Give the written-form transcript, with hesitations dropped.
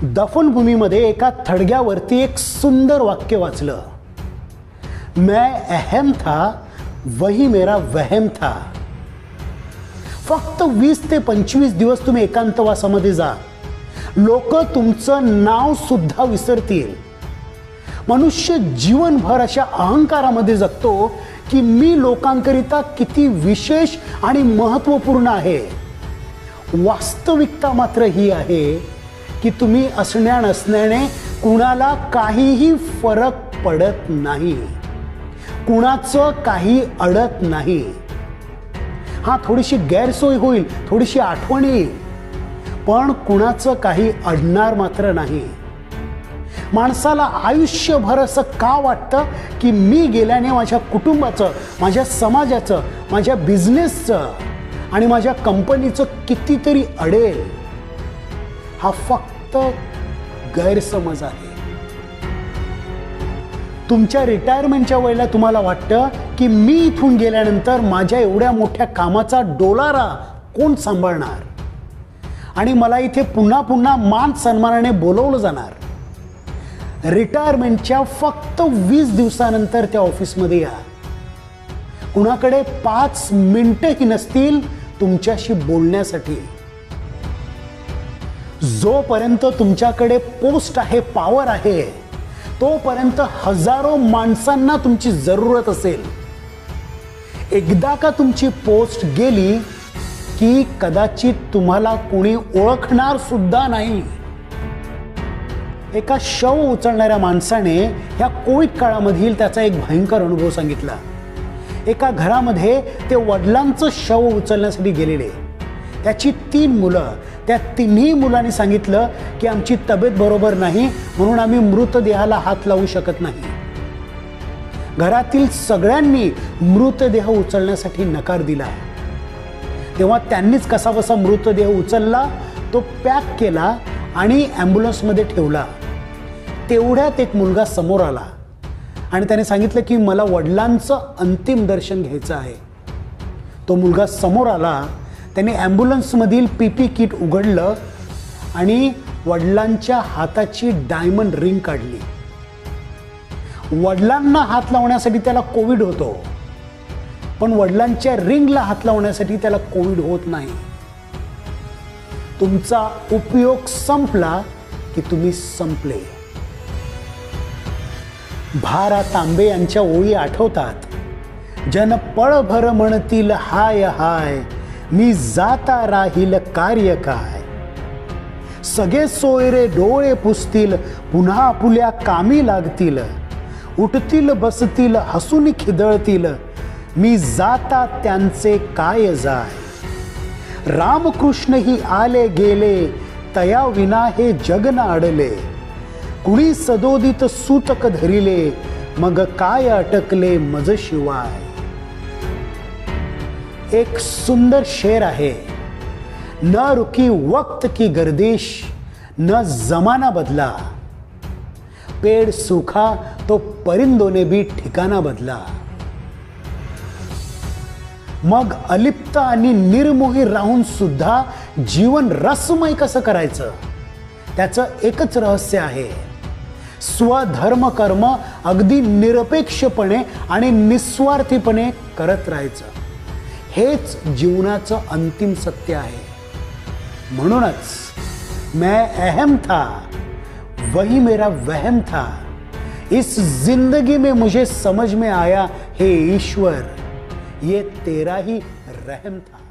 दफनभूमीमध्ये एका थडग्यावरती एक सुंदर वाक्य वाचलं, मैं अहम था वही मेरा वहम था. फक्त 20 ते 25 दिवस तुम्ही एकांतवासामध्ये जा, लोक तुमचं नाव सुद्धा विसरतील. मनुष्य जीवनभर अशा अहंकारामध्ये जगतो की मी लोकांकरिता किती विशेष आणि महत्त्वपूर्ण आहे. वास्तविकता मात्र ही आहे की तुम्ही असण्या नसण्याने कुणाला काहीही फरक पडत नाही, कुणाचं काही अडत नाही. हा, थोडीशी गैरसोय होईल, थोडीशी आठवण येईल, पण कुणाचं काही अडणार मात्र नाही. माणसाला आयुष्यभर असं का वाटतं की मी गेल्याने माझ्या कुटुंबाचं, माझ्या समाजाचं, माझ्या बिझनेसचं आणि माझ्या कंपनीचं कितीतरी अडेल. हा फक्त गैरसमज आहे. तुमच्या रिटायरमेंटच्या वेळेला तुम्हाला वाटतं की मी इथून गेल्यानंतर माझ्या एवढ्या मोठ्या कामाचा डोलारा कोण सांभाळणार आणि मला इथे पुन्हा पुन्हा मान सन्मानाने बोलवलं जाणार. रिटायरमेंटच्या फक्त 20 दिवसानंतर त्या ऑफिसमध्ये या. कुणाकडे 5 मिनिटंही नसतील तुमच्याशी बोलण्यासाठी. जोपर्यंत तुमच्याकडे पोस्ट आहे, पॉवर आहे, तोपर्यंत हजारो माणसांना तुमची जरूरत असेल. एकदा का तुमची पोस्ट गेली की कदाचित तुम्हाला कोणी ओळखणार सुद्धा नाही. एका शव उचलणाऱ्या माणसाने या कोविड काळामधील त्याचा एक भयंकर अनुभव सांगितला. एका घरामध्ये ते वडिलांचं शव उचलण्यासाठी गेलेले. त्याची 3 मुलं. त्या 3ही मुलांनी सांगितलं की आमची तब्येत बरोबर नाही, म्हणून आम्ही मृतदेहाला हात लावू शकत नाही. घरातील सगळ्यांनी मृतदेह उचलण्यासाठी नकार दिला. तेव्हा त्यांनीच कसाबसा मृतदेह उचलला, तो पॅक केला आणि ॲम्ब्युलन्समध्ये ठेवला. तेवढ्यात एक मुलगा समोर आला आणि त्याने सांगितलं की मला वडिलांचं अंतिम दर्शन घ्यायचं आहे. तो मुलगा समोर आला. त्याने ॲम्ब्युलन्समधील पीपी किट उघडलं आणि वडिलांच्या हाताची डायमंड रिंग काढली. वडिलांना हात लावण्यासाठी त्याला कोविड होतो, पण वडिलांच्या रिंगला हात लावण्यासाठी त्याला कोविड होत नाही. तुमचा उपयोग संपला की तुम्ही संपले. भा. तांबे यांच्या ओळी आठवतात, जन पळभर म्हणतील हाय हाय, मी जाता राहील कार्य काय. सगळे सोयरे डोळे पुसतील, पुन्हा आपुल्या कामी लागतील, उठतील बसतील हसून खिदळतील, मी जाता त्यांचे काय जाय. रामकृष्ण ही आले गेले, तया विना हे जग न अडले, कुणी सदोदित सूतक धरिले, मग काय अटकले मज शिवाय. एक सुंदर शेर आहे, न रुकी वक्त की गर्दिश, न जमाना बदला, पेड़ सूखा तो परिंदों ने भी ठिकाना बदला. मग अलिप्त आणि निर्मोही राहून सुद्धा जीवन रसमय कसं करायचं, त्याचं एकच रहस्य आहे. स्वधर्म कर्म अगदी निरपेक्षपणे आणि निस्वार्थीपणे करत राहायचं. हेच जीवनाचं अंतिम सत्य आहे. म्हणूनच मैं अहम था वही मेरा वहम था, इस जिंदगी में मुझे समझ में आया हे ईश्वर, ये तेरा ही रहम था.